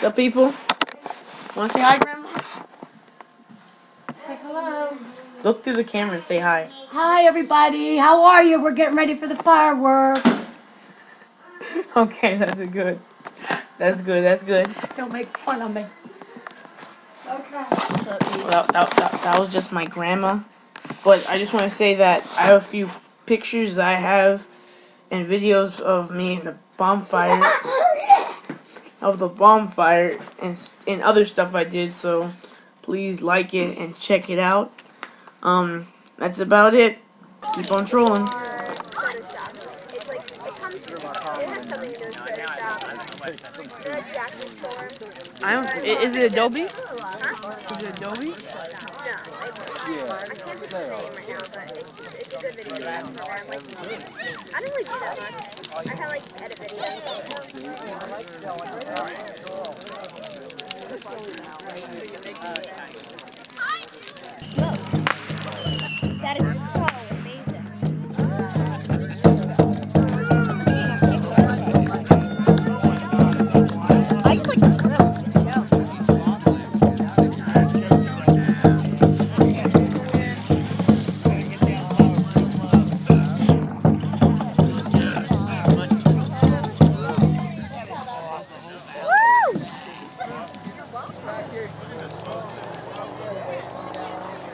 So people, wanna say hi, Grandma? Say hello. Look through the camera and say hi. Hi, everybody. How are you? We're getting ready for the fireworks. Okay, that's good. That's good. That's good. Don't make fun of me. Okay. Well, that was just my grandma. But I just want to say that I have a few pictures that I have and videos of me in the bonfire, and other stuff I did. So please like it and check it out. That's about it. Keep on trolling. I don't. Is it Adobe? Is it Adobe? I can't think of the name right now, but it's a good video program. I don't really do that much. I kind of like edit videos. That is so amazing. I just like the thrill. It's a show.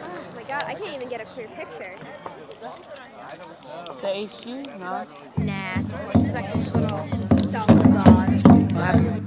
Oh my god, I can't even get a clear picture. The HQ? No. Nah, it's like a little dumb god.